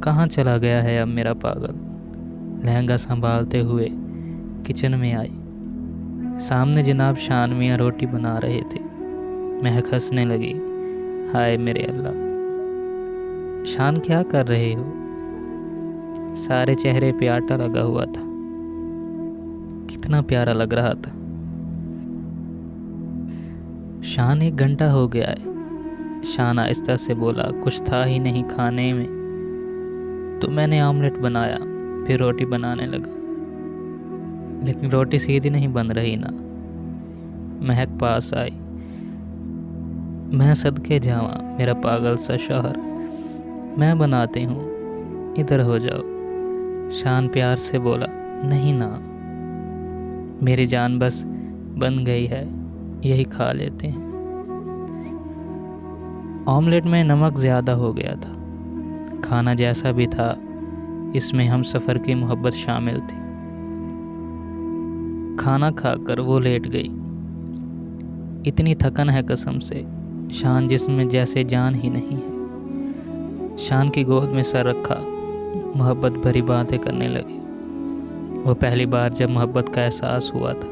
कहाँ चला गया है अब मेरा पागल। लहंगा संभालते हुए किचन में आई। सामने जनाब शान मियाँ रोटी बना रहे थे। महक हंसने लगी। हाय मेरे अल्लाह, शान क्या कर रहे हो? सारे चेहरे पे आटा लगा हुआ था। कितना प्यारा लग रहा था। शान 1 घंटा हो गया है। शान आहिस्ता से बोला, कुछ था ही नहीं खाने में तो मैंने ऑमलेट बनाया, फिर रोटी बनाने लगा, लेकिन रोटी सीधी नहीं बन रही ना। महक पास आई। मैं सदके जावा मेरा पागल सा शौहर, मैं बनाती हूँ, इधर हो जाओ। शान प्यार से बोला, नहीं ना, मेरी जान बस बन गई है, यही खा लेते हैं। ऑमलेट में नमक ज़्यादा हो गया था। खाना जैसा भी था, इसमें हम सफ़र की मोहब्बत शामिल थी। खाना खाकर वो लेट गई। इतनी थकन है कसम से, शान जिसमें जैसे जान ही नहीं है। शान की गोद में सर रखा, मोहब्बत भरी बातें करने लगी। वो पहली बार जब मोहब्बत का एहसास हुआ था,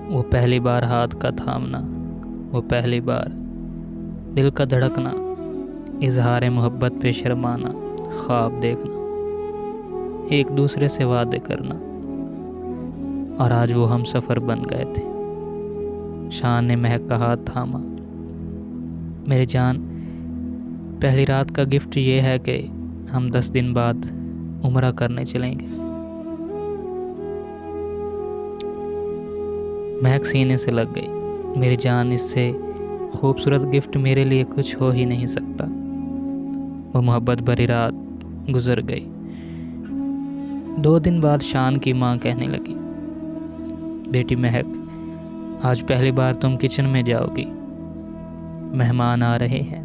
वो पहली बार हाथ का थामना, वो पहली बार दिल का धड़कना, इजहार मोहब्बत पे शर्माना, ख्वाब देखना, एक दूसरे से वादे करना, और आज वो हम सफ़र बन गए थे। शान ने महक का हाथ थामा। मेरी जान, पहली रात का गिफ्ट ये है कि हम 10 दिन बाद उम्रा करने चलेंगे। महक सीने से लग गई। मेरी जान, इससे खूबसूरत गिफ्ट मेरे लिए कुछ हो ही नहीं सकता। वो मोहब्बत भरी रात गुजर गई। 2 दिन बाद शान की माँ कहने लगी, बेटी महक, आज पहली बार तुम किचन में जाओगी। मेहमान आ रहे हैं,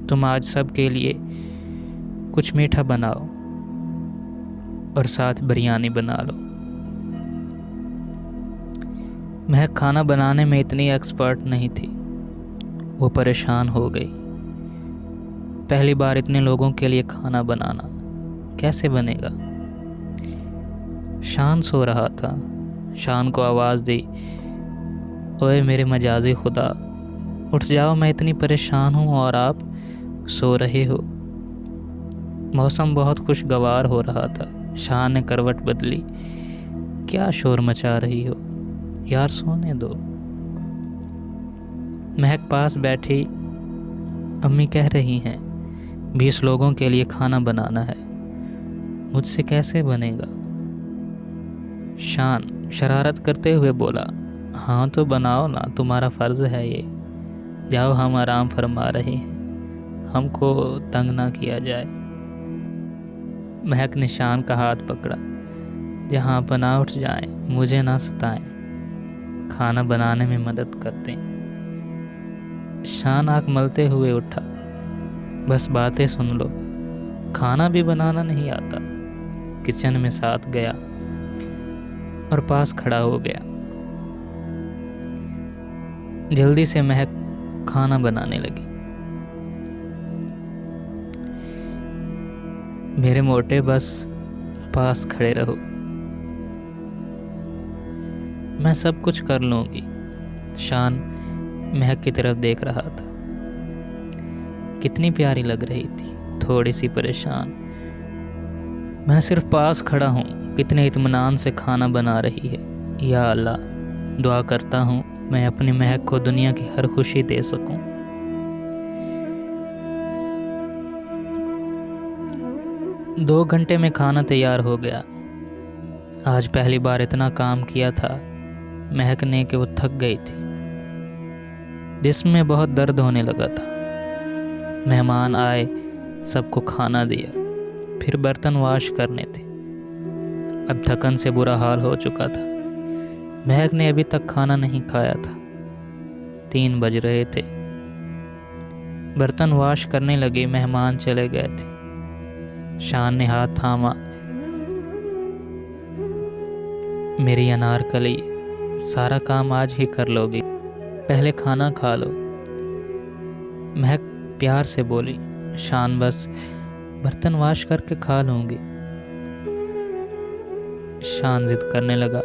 तुम आज सब के लिए कुछ मीठा बनाओ और साथ बिरयानी बना लो। महक खाना बनाने में इतनी एक्सपर्ट नहीं थी। वो परेशान हो गई। पहली बार इतने लोगों के लिए खाना बनाना कैसे बनेगा। शान सो रहा था। शान को आवाज़ दी, ओए मेरे मजाजी खुदा, उठ जाओ, मैं इतनी परेशान हूँ और आप सो रहे हो। मौसम बहुत खुशगवार हो रहा था। शान ने करवट बदली। क्या शोर मचा रही हो यार, सोने दो। महक पास बैठी। अम्मी कह रही हैं 20 लोगों के लिए खाना बनाना है, मुझसे कैसे बनेगा। शान शरारत करते हुए बोला, हाँ तो बनाओ ना, तुम्हारा फ़र्ज़ है ये। जाओ, हम आराम फरमा रहे हैं, हमको तंग ना किया जाए। महक ने शान का हाथ पकड़ा, जहाँ पना उठ जाएं, मुझे ना सताएं, खाना बनाने में मदद करते। शान आँख मलते हुए उठा, बस बातें सुन लो, खाना भी बनाना नहीं आता। किचन में साथ गया और पास खड़ा हो गया। जल्दी से महक खाना बनाने लगी। मेरे मोटे, बस पास खड़े रहो, मैं सब कुछ कर लूंगी। शान महक की तरफ देख रहा था। कितनी प्यारी लग रही थी, थोड़ी सी परेशान। मैं सिर्फ पास खड़ा हूँ, कितने इत्मीनान से खाना बना रही है। या अल्लाह, दुआ करता हूँ मैं अपनी महक को दुनिया की हर खुशी दे सकूं। 2 घंटे में खाना तैयार हो गया। आज पहली बार इतना काम किया था महक ने कि वो थक गई थी। जिस्म में बहुत दर्द होने लगा था। मेहमान आए, सबको खाना दिया, फिर बर्तन वॉश करने थे। अब थकन से बुरा हाल हो चुका था। महक ने अभी तक खाना नहीं खाया था। 3 बज रहे थे। बर्तन वॉश करने लगे, मेहमान चले गए थे। शान ने हाथ थामा, मेरी अनारकली, सारा काम आज ही कर लोगी, पहले खाना खा लो। महक प्यार से बोली। शान बस बर्तन वाश करके खा लूँगी। शान जिद करने लगा,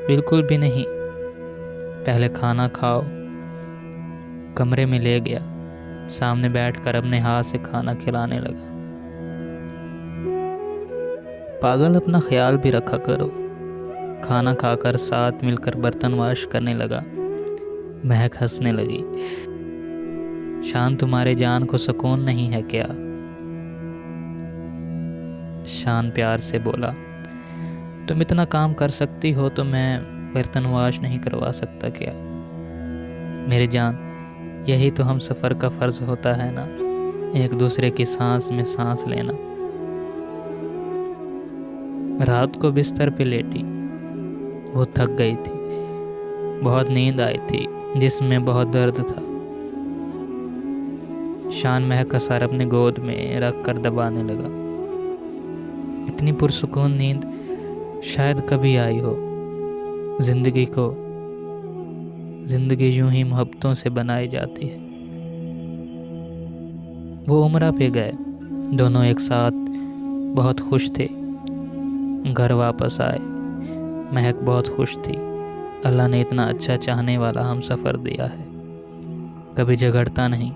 बिल्कुल भी नहीं, पहले खाना खाओ। कमरे में ले गया, सामने बैठकर अपने हाथ से खाना खिलाने लगा। पागल, अपना ख्याल भी रखा करो। खाना खाकर साथ मिलकर बर्तन वाश करने लगा। महक हंसने लगी। शान, तुम्हारे जान को सुकून नहीं है क्या? शान प्यार से बोला, तुम इतना काम कर सकती हो तो मैं बर्तन वाश नहीं करवा सकता क्या? मेरे जान, यही तो हम सफ़र का फ़र्ज़ होता है ना, एक दूसरे की सांस में सांस लेना। रात को बिस्तर पे लेटी, वो थक गई थी, बहुत नींद आई थी, जिसमें बहुत दर्द था। शान महक का सर अपने गोद में रख कर दबाने लगा। इतनी पुरसुकून नींद शायद कभी आई हो। जिंदगी यूं ही मोहब्बतों से बनाई जाती है। वो उम्रा पे गए, दोनों एक साथ बहुत खुश थे। घर वापस आए, महक बहुत खुश थी। अल्लाह ने इतना अच्छा चाहने वाला हम सफ़र दिया है। कभी झगड़ता नहीं,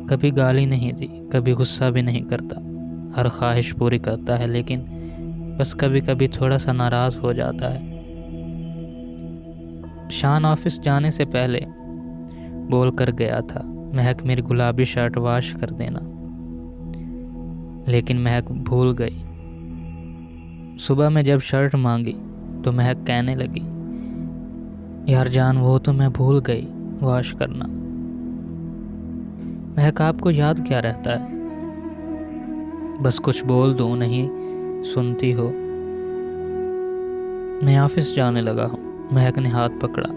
कभी गाली नहीं दी, कभी गुस्सा भी नहीं करता, हर ख्वाहिश पूरी करता है, लेकिन बस कभी कभी थोड़ा सा नाराज़ हो जाता है। शान ऑफिस जाने से पहले बोल कर गया था, महक मेरी गुलाबी शर्ट वाश कर देना, लेकिन महक भूल गई। सुबह में जब शर्ट मांगी तो महक कहने लगी, यार जान, वो तो मैं भूल गई वाश करना। महक, आपको याद क्या रहता है? बस कुछ बोल दूं, नहीं सुनती हो। मैं ऑफिस जाने लगा हूँ। महक ने हाथ पकड़ा,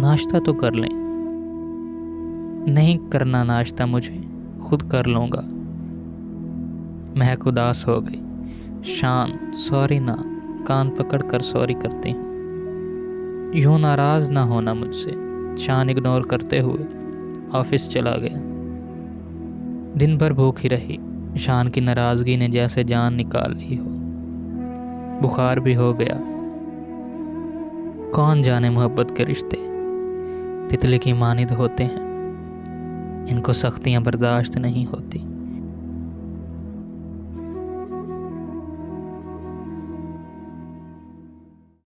नाश्ता तो कर लें। नहीं करना नाश्ता, मुझे खुद कर लूँगा। महक उदास हो गई। शान, सॉरी ना, कान पकड़ कर सॉरी करती हूँ। यूँ नाराज़ ना होना मुझसे। शान इग्नोर करते हुए ऑफिस चला गया। दिन भर भूखी रही। शान की नाराज़गी ने जैसे जान निकाल ली हो। बुखार भी हो गया। कौन जाने मोहब्बत के रिश्ते तितली की मानिंद होते हैं, इनको सख्तियाँ बर्दाश्त नहीं होती।